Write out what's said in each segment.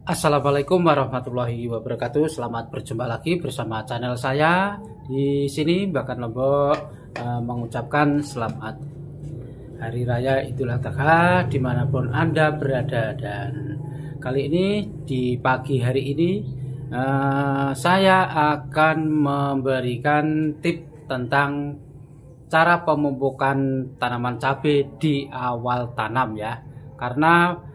Assalamualaikum warahmatullahi wabarakatuh. Selamat berjumpa lagi bersama channel saya. Di sini Bahkan Lombok mengucapkan selamat Hari Raya Idul Adha dimanapun Anda berada. Dan kali ini di pagi hari ini saya akan memberikan tip tentang cara pemupukan tanaman cabai di awal tanam ya. Karena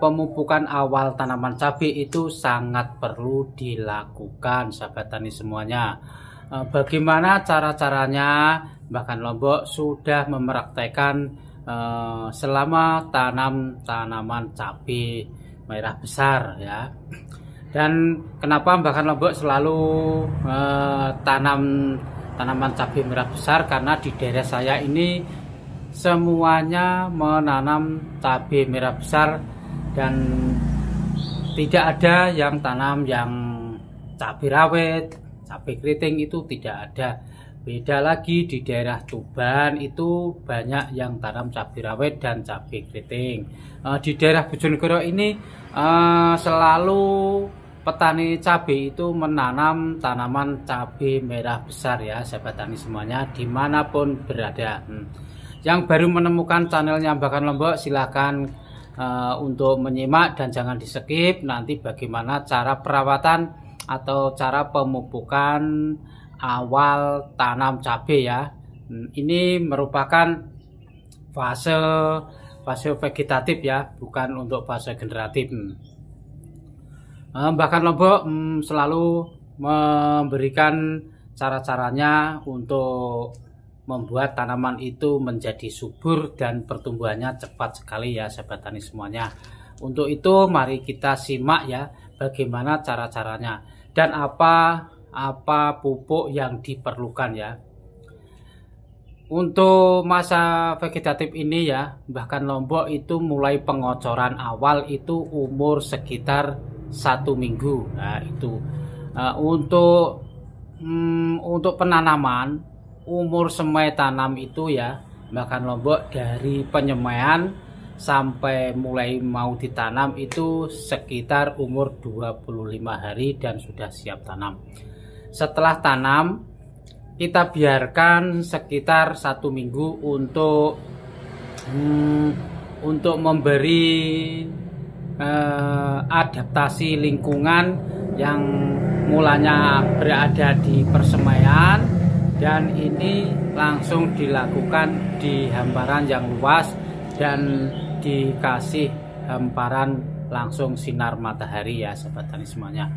pemupukan awal tanaman cabai itu sangat perlu dilakukan, sahabat tani semuanya. Bagaimana cara-caranya? Bahkan Lombok sudah mempraktekkan selama tanam tanaman cabai merah besar ya. Dan kenapa Bahkan Lombok selalu tanam tanaman cabai merah besar? Karena di daerah saya ini semuanya menanam cabai merah besar dan tidak ada yang tanam yang cabai rawit, cabai keriting itu tidak ada. Beda lagi di daerah Tuban itu banyak yang tanam cabai rawit dan cabai keriting. Di daerah Bojonegoro ini selalu petani cabai itu menanam tanaman cabai merah besar ya, sahabat tani semuanya dimanapun berada. Yang baru menemukan channelnya Bahkan Lombok, silahkan untuk menyimak dan jangan di skip nanti bagaimana cara perawatan atau cara pemupukan awal tanam cabai ya. Ini merupakan fase vegetatif ya, bukan untuk fase generatif. Bahkan Lombok selalu memberikan cara-caranya untuk membuat tanaman itu menjadi subur dan pertumbuhannya cepat sekali ya, sahabat tani semuanya. Untuk itu mari kita simak ya bagaimana cara-caranya dan apa pupuk yang diperlukan ya. Untuk masa vegetatif ini ya, Bahkan Lombok itu mulai pengocoran awal itu umur sekitar 1 minggu. Nah itu untuk penanaman umur semai tanam itu ya, Bahkan Lombok dari penyemaian sampai mulai mau ditanam itu sekitar umur 25 hari dan sudah siap tanam. Setelah tanam kita biarkan sekitar 1 minggu untuk memberi adaptasi lingkungan yang mulanya berada di persemaian. Dan ini langsung dilakukan di hamparan yang luas dan dikasih hamparan langsung sinar matahari ya, sahabat tani semuanya.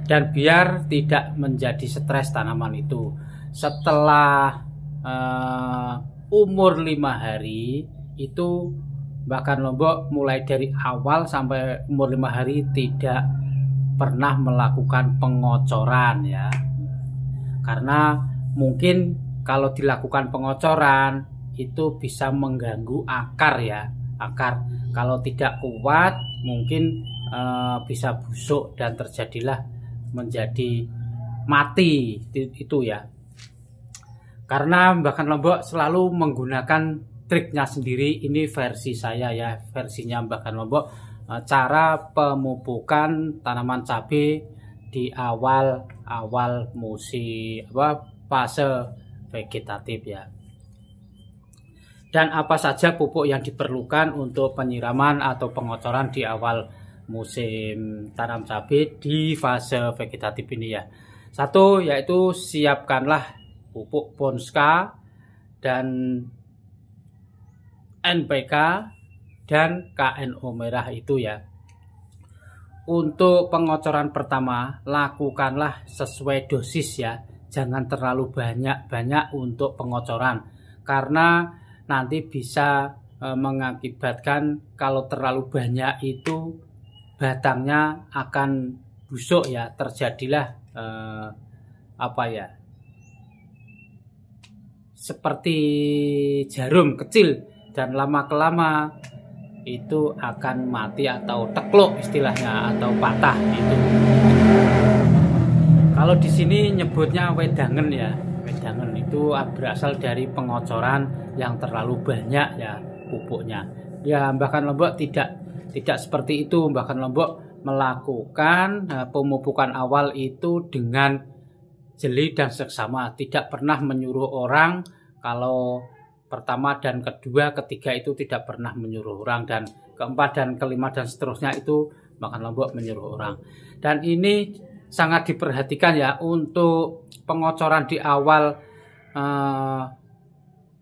Dan biar tidak menjadi stres tanaman itu. Setelah umur 5 hari itu Bahkan Lombok mulai dari awal sampai umur 5 hari tidak pernah melakukan pengocoran ya. Karena mungkin kalau dilakukan pengocoran itu bisa mengganggu akar ya. Akar kalau tidak kuat mungkin bisa busuk dan terjadilah menjadi mati itu ya. Karena Bahkan Lombok selalu menggunakan triknya sendiri. Ini versi saya ya, versinya Bahkan Lombok, cara pemupukan tanaman cabai di awal musim fase vegetatif ya. Dan apa saja pupuk yang diperlukan untuk penyiraman atau pengocoran di awal musim tanam cabai di fase vegetatif ini ya. Satu yaitu siapkanlah pupuk Bonska dan NPK dan KNO merah itu ya. Untuk pengocoran pertama lakukanlah sesuai dosis ya. Jangan terlalu banyak untuk pengocoran karena nanti bisa mengakibatkan kalau terlalu banyak itu batangnya akan busuk ya, terjadilah seperti jarum kecil dan lama-kelama itu akan mati atau tekluk istilahnya atau patah itu. Kalau di sini nyebutnya wedangen ya. Wedangen itu berasal dari pengocoran yang terlalu banyak ya pupuknya. Ya Bahkan Lombok tidak seperti itu. Bahkan Lombok melakukan pemupukan awal itu dengan jeli dan seksama, tidak pernah menyuruh orang. Kalau pertama dan kedua, ketiga itu tidak pernah menyuruh orang, dan keempat dan kelima dan seterusnya itu Mbah Lombok menyuruh orang. Dan ini sangat diperhatikan ya untuk pengocoran di awal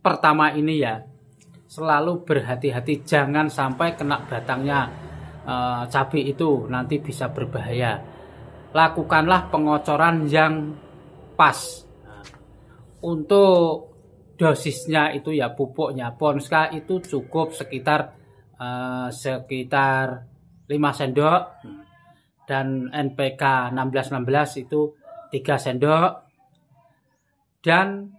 pertama ini ya. Selalu berhati-hati, jangan sampai kena batangnya cabai itu, nanti bisa berbahaya. Lakukanlah pengocoran yang pas. Untuk dosisnya itu ya, pupuknya Ponska itu cukup sekitar 5 sendok, dan NPK 1616 itu 3 sendok, dan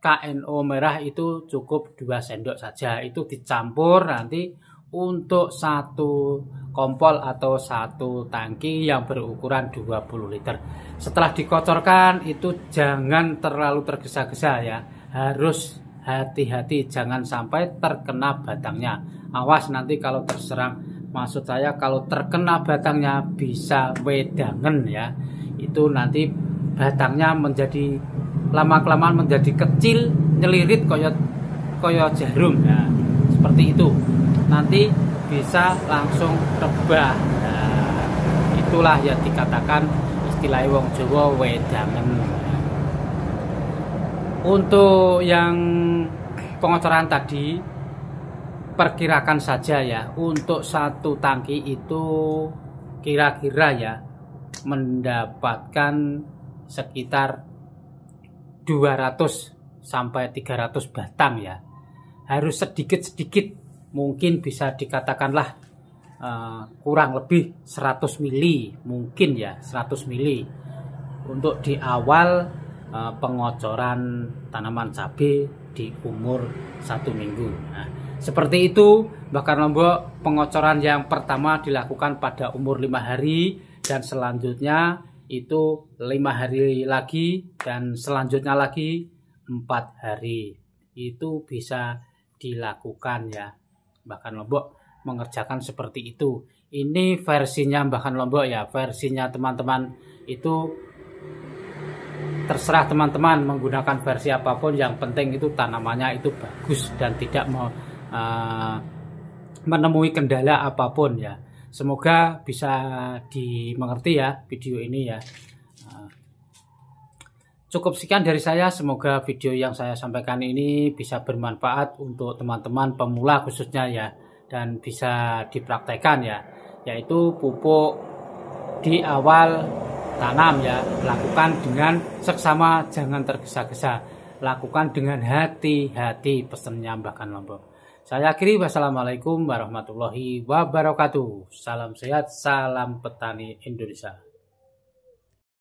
KNO merah itu cukup 2 sendok saja. Itu dicampur nanti untuk satu kompol atau satu tangki yang berukuran 20 liter. Setelah dikocorkan itu jangan terlalu tergesa-gesa ya, harus hati-hati, jangan sampai terkena batangnya. Awas nanti kalau terserang, maksud saya kalau terkena batangnya bisa wedangen ya. Itu nanti batangnya menjadi lama-kelamaan menjadi kecil, nyelirit koyo jarum ya. Seperti itu. Nanti bisa langsung rebah. Nah, itulah yang dikatakan istilah wong Jawa wedangen. Untuk yang pengocoran tadi, perkirakan saja ya, untuk satu tangki itu kira-kira ya mendapatkan sekitar 200 sampai 300 batang ya. Harus sedikit-sedikit, mungkin bisa dikatakanlah kurang lebih 100 mili, mungkin ya 100 mili untuk di awal pengocoran tanaman cabai di umur 1 minggu. Nah, seperti itu Mbah Lombok. Pengocoran yang pertama dilakukan pada umur 5 hari, dan selanjutnya itu 5 hari lagi, dan selanjutnya lagi 4 hari. Itu bisa dilakukan ya. Mbah Lombok mengerjakan seperti itu. Ini versinya Mbah Lombok ya. Versinya teman-teman itu terserah teman-teman menggunakan versi apapun, yang penting itu tanamannya itu bagus dan tidak menemui kendala apapun ya. Semoga bisa dimengerti ya video ini ya. Cukup sekian dari saya, semoga video yang saya sampaikan ini bisa bermanfaat untuk teman-teman pemula khususnya ya, dan bisa dipraktekkan ya, yaitu pupuk di awal tanam ya, lakukan dengan seksama, jangan tergesa-gesa, lakukan dengan hati-hati, pesannya Mbah Lombok. Saya akhiri, wassalamualaikum warahmatullahi wabarakatuh. Salam sehat, salam petani Indonesia.